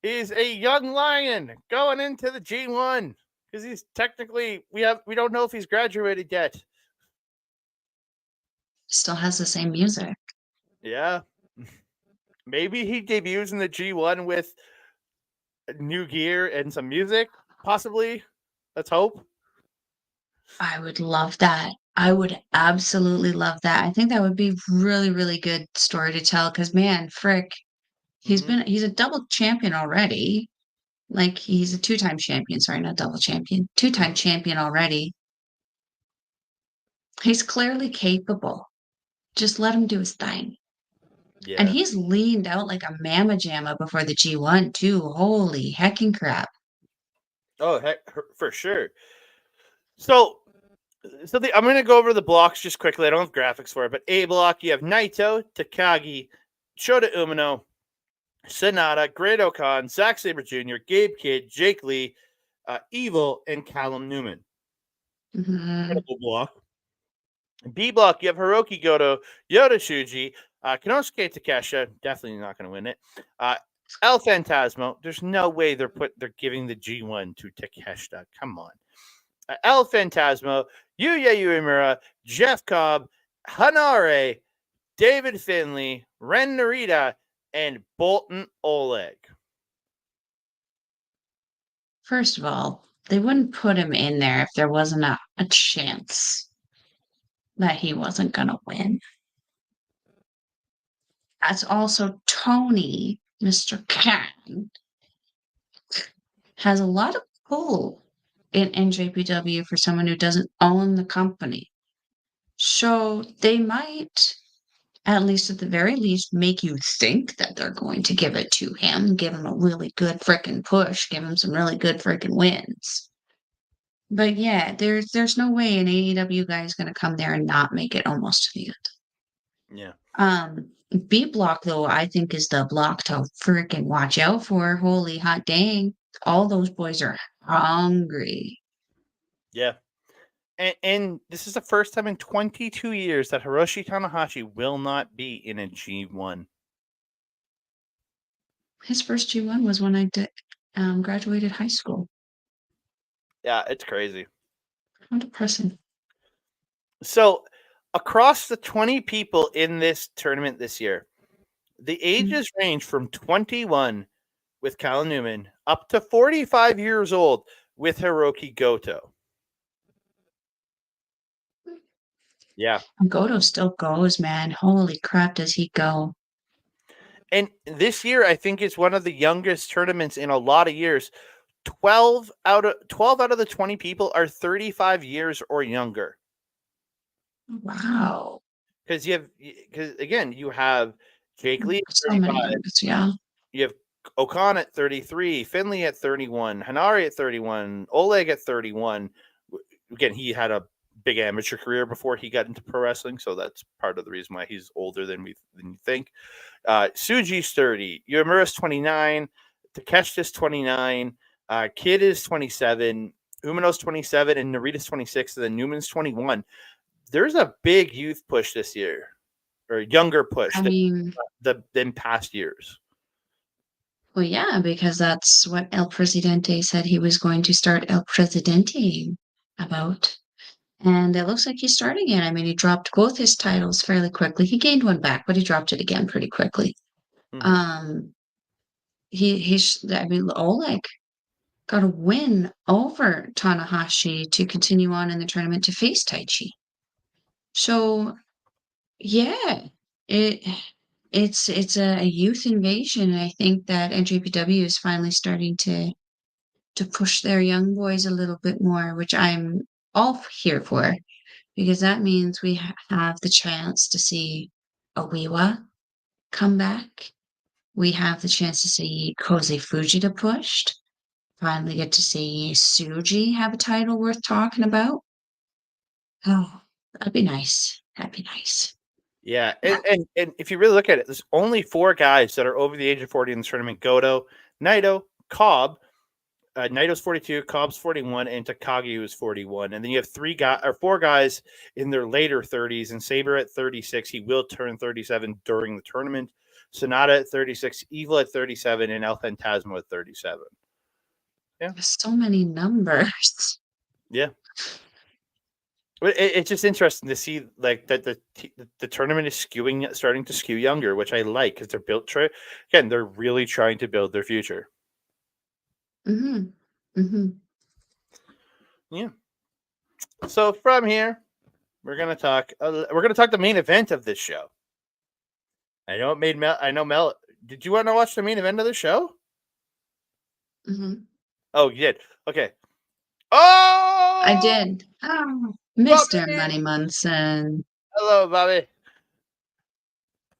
S2: is a young lion going into the G1 because he's technically we don't know if he's graduated yet.
S3: Still has the same music.
S2: Yeah. Maybe he debuts in the G1 with new gear and some music, possibly. Let's hope.
S3: I would love that. I would absolutely love that. I think that would be really, really good story to tell because man, frick,
S2: Mm-hmm.
S3: he's a double champion already. Like he's a two-time champion, sorry, not double champion, two-time champion already. He's clearly capable. Just let him do his thing. And
S2: Yeah.
S3: he's leaned out like a mamma jamma before the G1 too. Holy hecking crap.
S2: Oh, heck, for sure. So I'm going to go over the blocks just quickly. I don't have graphics for it, but A block, you have Naito, Takagi, Shota Umino, Sonata, Great Okan, Zack Sabre Jr., Gabe Kidd, Jake Lee, Evil, and Callum Newman.
S3: Mhm.
S2: Incredible block. B block, you have Hiroki Goto, Yota Shuji, Konosuke Takesha, definitely not going to win it. El Phantasmo, there's no way they're giving the G1 to Takeshita. Come on. El Phantasmo, Yuya Uemura, Jeff Cobb, Hanare, David Finley, Ren Narita, and Bolton Oleg.
S3: First of all, they wouldn't put him in there if there wasn't a chance that he wasn't going to win. That's also Tony, Mr. Khan, has a lot of pull in NJPW for someone who doesn't own the company. So they might, at least at the very least, make you think that they're going to give it to him, give him a really good frickin' push, give him some really good frickin' wins. But yeah, there's no way an AEW guy is gonna come there and not make it almost to the end.
S2: Yeah.
S3: B block though, I think is the block to freaking watch out for. Holy hot dang. All those boys are hungry.
S2: Yeah. And this is the first time in 22 years that Hiroshi Tanahashi will not be in a G1.
S3: His first G1 was when I graduated high school.
S2: Yeah, it's crazy.
S3: How depressing.
S2: So, across the 20 people in this tournament this year, the ages range from 21 with Cal Newman up to 45 years old with Hiroki Goto. Yeah.
S3: Goto still goes, man. Holy crap, does he go?
S2: And this year, I think it's one of the youngest tournaments in a lot of years. 12 out of the 20 people are 35 years or younger.
S3: Wow.
S2: Because again, you have Jake Lee at
S3: So many
S2: 35.
S3: youngest, yeah.
S2: You have Okan at 33, Finley at 31, Hanari at 31, Oleg at 31. Again, he had a big amateur career before he got into pro wrestling, so that's part of the reason why he's older than you think. Suji's 30, Yamura's 29, Takeshita's 29, Kid is 27, Umino's 27, and Narita's 26, and then Newman's 21. There's a big youth push this year, or younger push
S3: I mean,
S2: than past years.
S3: well, yeah, because that's what El Presidente said he was going to start El Presidente about. And it looks like he's starting it. I mean, he dropped both his titles fairly quickly. He gained one back, but he dropped it again pretty quickly.
S2: Mhm.
S3: I mean, Oleg got a win over Tanahashi to continue on in the tournament to face Taichi. So, yeah, it's a youth invasion. And I think that NJPW is finally starting to push their young boys a little bit more, which I'm all here for, because that means we have the chance to see Oiwa come back. We have the chance to see Kosei Fujita pushed. Finally get to see Suji have a title worth talking about. Oh, that'd be nice. That'd be nice.
S2: Yeah, and if you really look at it, there's only 4 guys that are over the age of 40 in the tournament: Goto, Naito, Cobb. Naito's 42, Cobb's 41, and Takagi is 41. And then you have 4 guys in their later 30s, and Saber at 36. He will turn 37 during the tournament. Sonata at 36, Evil at 37, and El Fantasma at 37. Yeah,
S3: So many numbers.
S2: yeah. It's just interesting to see like that the tournament is starting to skew younger, which I like because they're really trying to build their future.
S3: Mm-hmm. Mm-hmm.
S2: Yeah. So from here, we're gonna talk the main event of this show. I know Mel. Did you want to watch the main event of the show?
S3: Mm-hmm.
S2: Oh, you did. Okay. Oh,
S3: I did. Oh, Mr.
S2: Bobby!
S3: Money Munson.
S2: Hello, Bobby.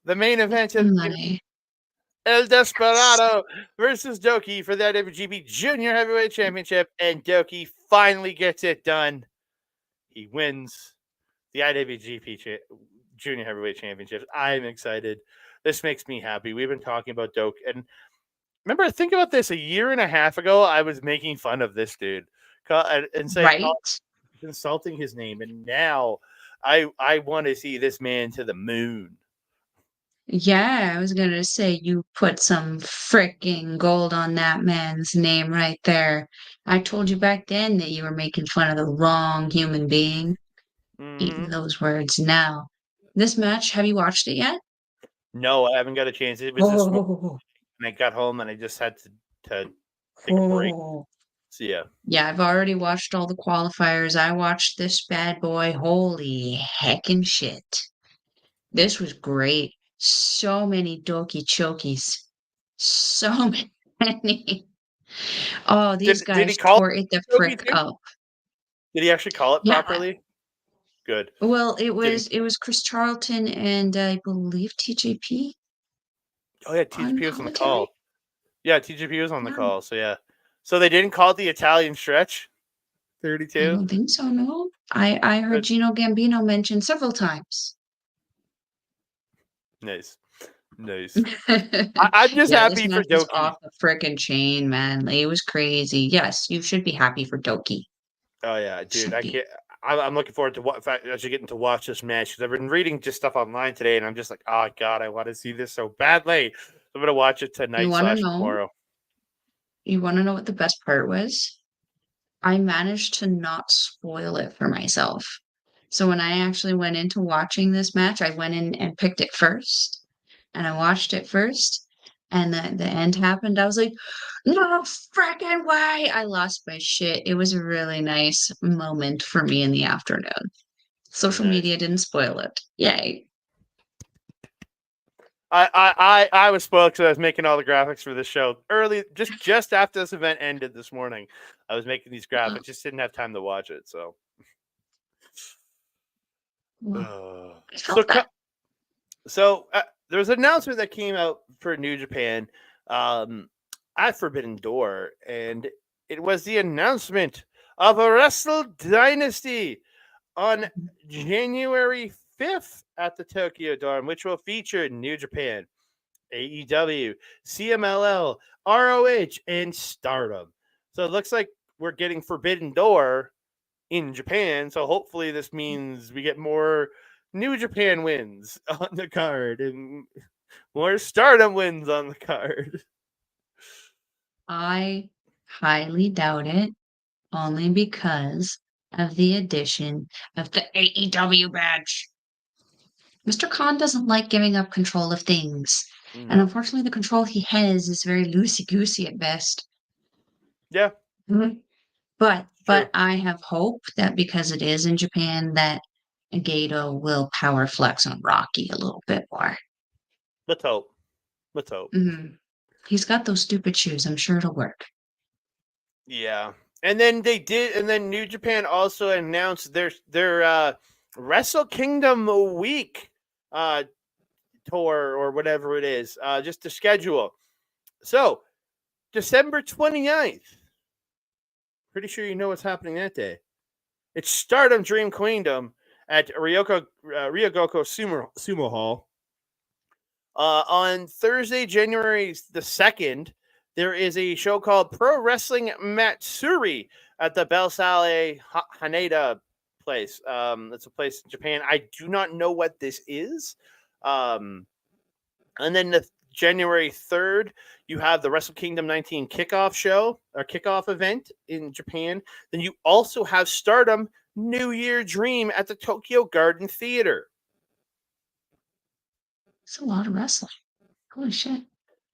S2: The main event of
S3: Money.
S2: El Desperado versus Doki for the IWGP Junior Heavyweight Championship, and Doki finally gets it done. He wins the IWGP Junior Heavyweight Championship. I'm excited. This makes me happy. We've been talking about Doki, and remember, think about this. A year and a half ago, I was making fun of this dude and saying,
S3: Right?
S2: insulting his name, and now I want to see this man to the moon.
S3: Yeah, I was gonna say you put some freaking gold on that man's name right there. I told you back then that you were making fun of the wrong human being. Eating
S2: Mm-hmm.
S3: those words now. This match, have you watched it yet?
S2: No, I haven't got a chance. It was this morning, and I got home, and I just had to take a break. So yeah.
S3: Yeah, I've already watched all the qualifiers. I watched this bad boy. Holy heckin' shit. This was great. So many Doki Chokies. So many. Oh, these
S2: Did he
S3: guys
S2: call
S3: tore it the
S2: it
S3: frick
S2: Doki too?
S3: up.
S2: Did he actually call it
S3: Yeah.
S2: properly? Good.
S3: Well, it
S2: Did he?
S3: was Chris Charlton and I believe TJP
S2: Oh yeah,
S3: on
S2: TGP was on the
S3: commentary.
S2: call. Yeah, TGP was on the
S3: Yeah.
S2: call. So yeah. So they didn't call it the Italian stretch.
S3: I
S2: 32.
S3: don't think so, no. I heard
S2: Good.
S3: Gino Gambino mentioned several times.
S2: Nice. I'm just
S3: Yeah, this
S2: happy for
S3: match was
S2: Doki.
S3: off the frickin' chain, man. It was crazy. Yes, you should be happy for Doki.
S2: Oh yeah, dude.
S3: Should
S2: I
S3: be.
S2: can't. I'm looking forward to actually getting to watch this match because I've been reading just stuff online today, and I'm just like, oh god, I want to see this so badly. So I'm gonna watch it
S3: You
S2: tonight
S3: wanna
S2: /
S3: know?
S2: tomorrow.
S3: You wanna know what the best part was? I managed to not spoil it for myself. So when I actually went into watching this match, I went in and picked it first, and I watched it first. and the end happened, I was like, no freaking way! I lost my shit. It was a really nice moment for me in the afternoon. Social
S2: Nice.
S3: media didn't spoil it. Yay.
S2: I was spoiled because I was making all the graphics for this show early, just after this event ended this morning. I was making these graphics, just didn't have time to watch it. So,
S3: Well, I
S2: so
S3: felt that.
S2: there was an announcement that came out for New Japan at Forbidden Door, and it was the announcement of a Wrestle Dynasty on January 5th at the Tokyo Dome, which will feature New Japan, AEW, CMLL, ROH, and Stardom. So it looks like we're getting Forbidden Door in Japan. So hopefully this means we get more New Japan wins on the card and more Stardom wins on the card.
S3: I highly doubt it, only because of the addition of the AEW badge. Mr. Khan doesn't like giving up control of things. And
S2: No.
S3: unfortunately, the control he has is very loosey-goosey at best.
S2: Yeah.
S3: Mhm. But
S2: True.
S3: I have hope that because it is in Japan, that Gato will power flex on Rocky a little bit more.
S2: Let's hope. Let's hope.
S3: Mhm. He's got those stupid shoes. I'm sure it'll work.
S2: Yeah. And then New Japan also announced their Wrestle Kingdom week tour or whatever it is, just the schedule. So, December 29th. Pretty sure you know what's happening that day. It's Stardom Dream Queendom at Ryogoko Sumo Hall. On Thursday, January the 2nd, there is a show called Pro Wrestling Matsuri at the Belsale Haneda place. It's a place in Japan. I do not know what this is. And then January 3rd, you have the Wrestle Kingdom 19 kickoff show or kickoff event in Japan. Then you also have Stardom New Year Dream at the Tokyo Garden Theater.
S3: It's a lot of wrestling. Holy shit.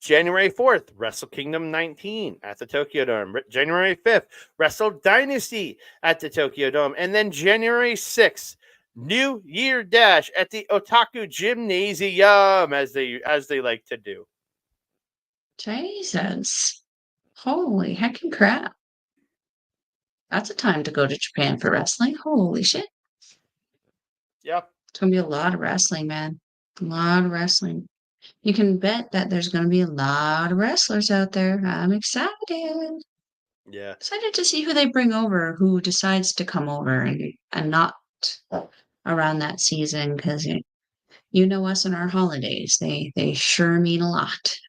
S2: January 4th, Wrestle Kingdom 19 at the Tokyo Dome. January 5th, Wrestle Dynasty at the Tokyo Dome. And then January 6th, New Year Dash at the Otaku Gymnasium, as they like to do.
S3: Jesus. Holy heckin' crap. That's a time to go to Japan for wrestling. Holy shit.
S2: Yeah.
S3: It's going to be a lot of wrestling, man. A lot of wrestling. You can bet that there's going to be a lot of wrestlers out there. I'm excited.
S2: Yeah.
S3: Excited to see who they bring over, who decides to come over and not around that season, because you know us and our holidays. They sure mean a lot.
S2: That's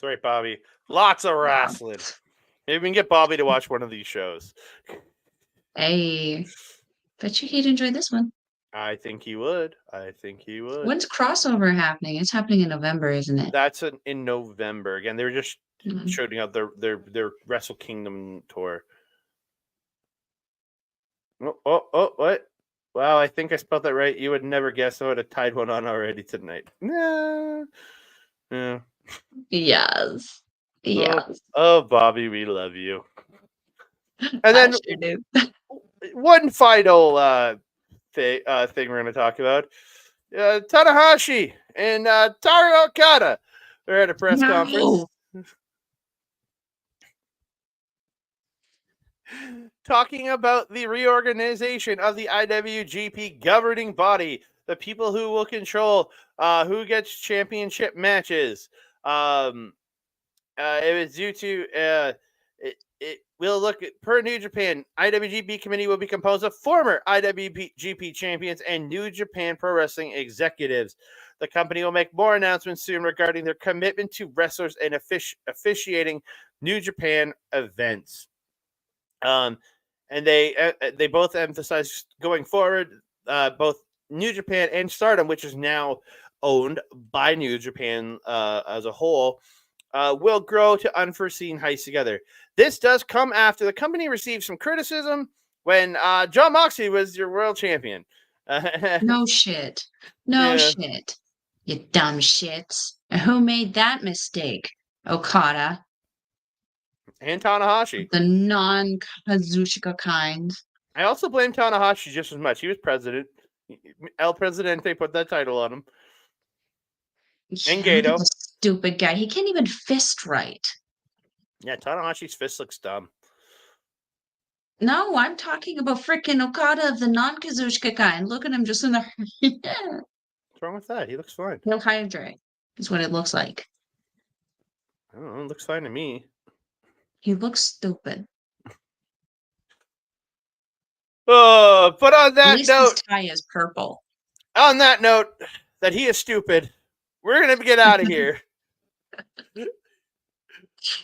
S2: right, Bobby. Lots of
S3: Yeah.
S2: wrestling. Maybe we can get Bobby to watch one of these shows.
S3: Hey, bet you he'd enjoy this one.
S2: I think he would.
S3: When's crossover happening? It's happening in November, isn't it?
S2: That's in November. Again, they were just
S3: Mhm.
S2: showing out their Wrestle Kingdom tour. Oh, what? Wow, I think I spelled that right. You would never guess. I would have tied one on already tonight. Nah. Yeah.
S3: Yes. Yes.
S2: Oh, Bobby, we love you. And
S3: I
S2: then
S3: sure do.
S2: one final thing we're going to talk about. Tanahashi and Taru Okada. They're at a press conference. Talking about the reorganization of the IWGP governing body, the people who will control who gets championship matches. It was due to it will look at, per New Japan, IWGP committee will be composed of former IWGP champions and New Japan Pro Wrestling executives. The company will make more announcements soon regarding their commitment to wrestlers and officiating New Japan events. And they both emphasize going forward, both New Japan and Stardom, which is now owned by New Japan as a whole, will grow to unforeseen heights together. This does come after the company received some criticism when John Moxley was your world champion.
S3: No shit. No
S2: Yeah.
S3: shit. You dumb shits. And who made that mistake? Okada,
S2: And Tanahashi.
S3: the non-Kazuchika kind.
S2: I also blame Tanahashi just as much. He was president. El Presidente put that title on him. And
S3: Yeah, look at
S2: Gato.
S3: this stupid guy. He can't even fist right.
S2: Yeah, Tanahashi's fist looks dumb.
S3: No, I'm talking about freaking Okada of the non-Kazuchika kind. Look at him just in the
S2: What's wrong with that? He looks fine.
S3: he'll hydrate. Is what it looks like.
S2: I don't know. It looks fine to me.
S3: He looks stupid.
S2: Oh, but on
S3: At
S2: that
S3: least his
S2: note,
S3: tie is purple.
S2: that he is stupid, we're gonna get out of here.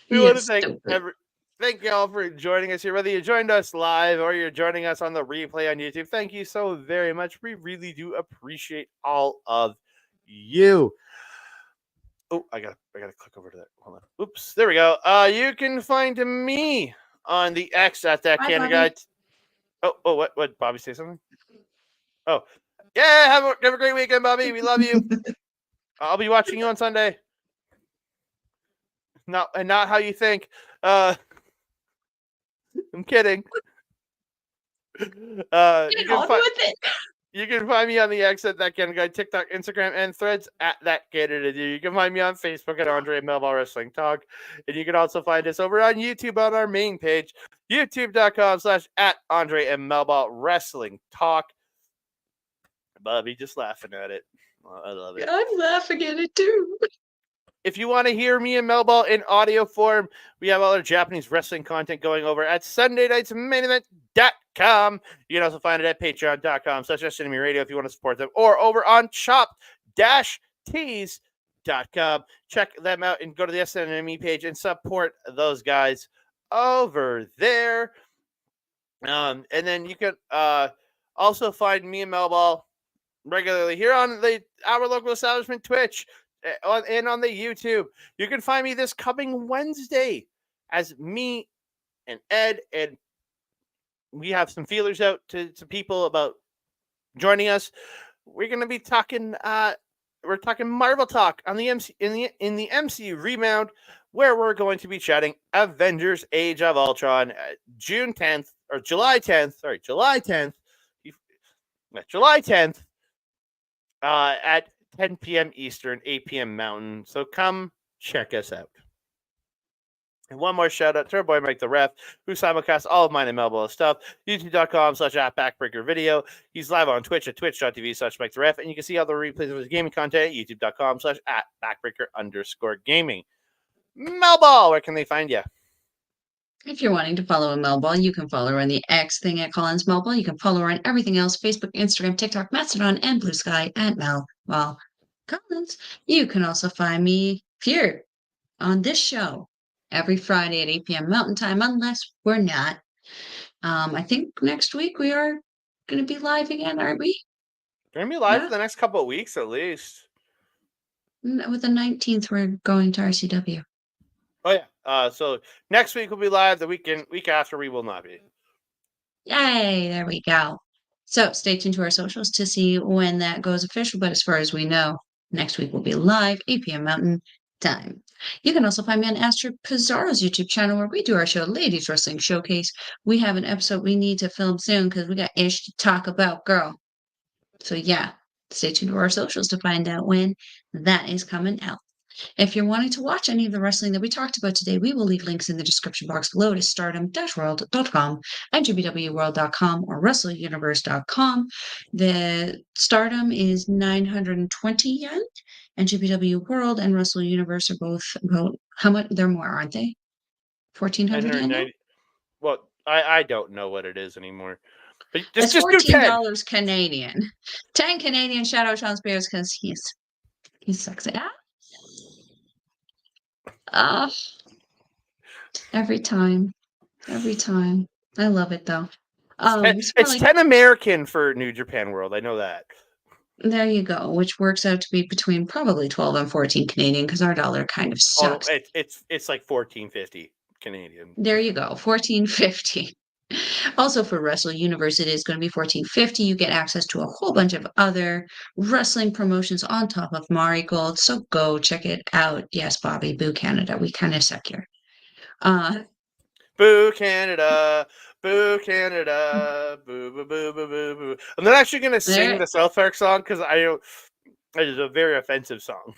S2: We want to thank y'all for joining us here, whether you joined us live or you're joining us on the replay on YouTube. Thank you so very much. We really do appreciate all of you. Oh, I gotta click over to that. Hold on. Oops, there we go. You can find me on the X at that Canada guy. Oh, what? Bobby say something? Oh, yeah. Have a great weekend, Bobby. We love you. I'll be watching you on Sunday. Not how you think. I'm kidding.
S3: Get on with it.
S2: You can find me on the X at that Canada guy, TikTok, Instagram, and Threads at that Canada. You can find me on Facebook at Andre Melball Wrestling Talk, and you can also find us over on YouTube on our main page, youtube.com/at Andre and Melball Wrestling Talk. Bobby just laughing at it. I love it.
S3: I'm laughing at it too.
S2: If you want to hear me and Melball in audio form, we have all our Japanese wrestling content going over at SundayNightsMainEvent.com. You can also find it at Patreon.com/SNME if you want to support them, or over on Shop-Tees.com. Check them out and go to the SNME page and support those guys over there. And then you can also find me and Melball regularly here on our local establishment Twitch. And on the YouTube. You can find me this coming Wednesday as me and Ed, and we have some feelers out to people about joining us. We're going to be talking we're talking Marvel Talk on the in the MCU Rebound, where we're going to be chatting Avengers Age of Ultron July 10th at 10 p.m. Eastern, 8 p.m. Mountain. So come check us out. And one more shout out to our boy Mike the Ref, who simulcasts all of mine and Melball stuff. YouTube.com/@backbreakervideo. He's live on Twitch at twitch.tv/Mike the Ref. And you can see all the replays of his gaming content at youtube.com/@backbreaker_gaming. Melball, where can they find you?
S3: If you're wanting to follow Melball, you can follow her on the X thing at Collins Melball. You can follow her on everything else, Facebook, Instagram, TikTok, Mastodon, and Blue Sky at Melball Collins. You can also find me here on this show every Friday at 8 p.m. Mountain Time, unless we're not. I think next week we are going to be live again, aren't we?
S2: We're going to be live for the next couple of weeks at least.
S3: With the 19th, we're going to RCW.
S2: Oh, yeah. So next week we'll be live. The week after we will not be.
S3: Yay! There we go. So stay tuned to our socials to see when that goes official. But as far as we know, next week we'll be live, 8 p.m. Mountain Time. You can also find me on Astro Pizarro's YouTube channel, where we do our show, Ladies Wrestling Showcase. We have an episode we need to film soon because we got ish to talk about, girl. So yeah, stay tuned to our socials to find out when that is coming out. If you're wanting to watch any of the wrestling that we talked about today, we will leave links in the description box below to stardom-world.com, NJPWworld.com, or WrestleUniverse.com. The Stardom is 920 yen. NJPW World and Wrestle Universe are both about how much? They're more, aren't they? 1,400 yen now?
S2: Well, I don't know what it is anymore. But
S3: It's
S2: just
S3: $14 Canadian. 10 Canadian. Shout out Sean Spears because he's sexy. Every time. I love it though.
S2: It's 10 American for New Japan World. I know that.
S3: There you go, which works out to be between probably 12 and 14 Canadian because our dollar kind of sucks.
S2: Oh, it's like $14.50 Canadian.
S3: There you go, $14.50. Also for Wrestle Universe, it is going to be $14.50. You get access to a whole bunch of other wrestling promotions on top of Mari Gold. So go check it out. Yes, Bobby, boo Canada. We kind of suck here.
S2: Boo Canada, boo Canada, boo boo boo boo boo boo. I'm not actually gonna sing
S3: There-
S2: the South Park song because it is a very offensive song.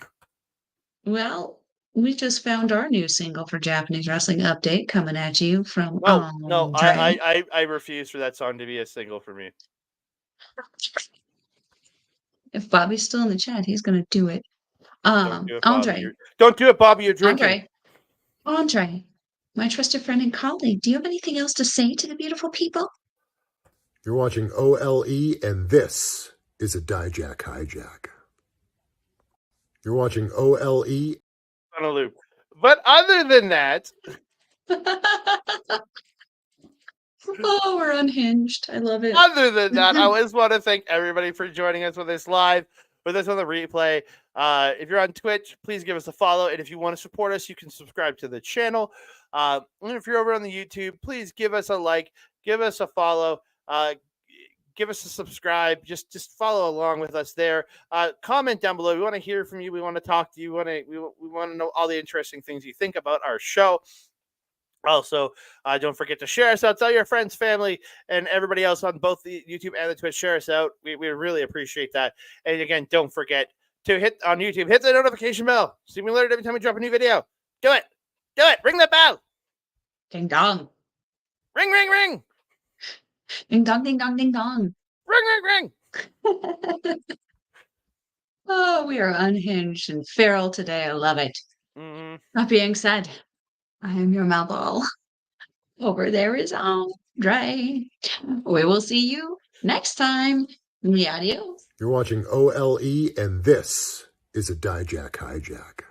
S3: Well, we just found our new single for Japanese Wrestling Update coming at you from
S2: No,
S3: Andre.
S2: I refuse for that song to be a single for me.
S3: If Bobby's still in the chat, he's going to do it.
S2: Don't do it, Bobby.
S3: Andre,
S2: Don't do it, Bobby. You're drinking.
S3: Andre, my trusted friend and colleague, do you have anything else to say to the beautiful people?
S4: You're watching OLE, and this is a Dijack Hijack. You're watching OLE.
S2: On a loop. But other than that,
S3: Oh, we're unhinged. I love it.
S2: other than that, I just want to thank everybody for joining us with this live, with us on the replay. If you're on Twitch, please give us a follow. And if you want to support us, you can subscribe to the channel. And if you're over on the YouTube, please give us a like, give us a follow, give us a subscribe. Just follow along with us there. Comment down below. We want to hear from you. We want to talk to you. We want to know all the interesting things you think about our show. Also, don't forget to share us out. Tell your friends, family, and everybody else on both the YouTube and the Twitch. Share us out. We really appreciate that. And again, don't forget to hit on YouTube. Hit the notification bell. See me later every time we drop a new video. Do it. Do it. Ring that bell.
S3: Ding dong.
S2: Ring, ring, ring.
S3: Ding dong, ding dong, ding dong.
S2: Ring, ring, ring.
S3: Oh, we are unhinged and feral today. I love it.
S2: Mm-hmm.
S3: That being said, I am your Melball. Over there is Andre. We will see you next time. Adios.
S4: You're watching OLE, and this is a Dijack Hijack.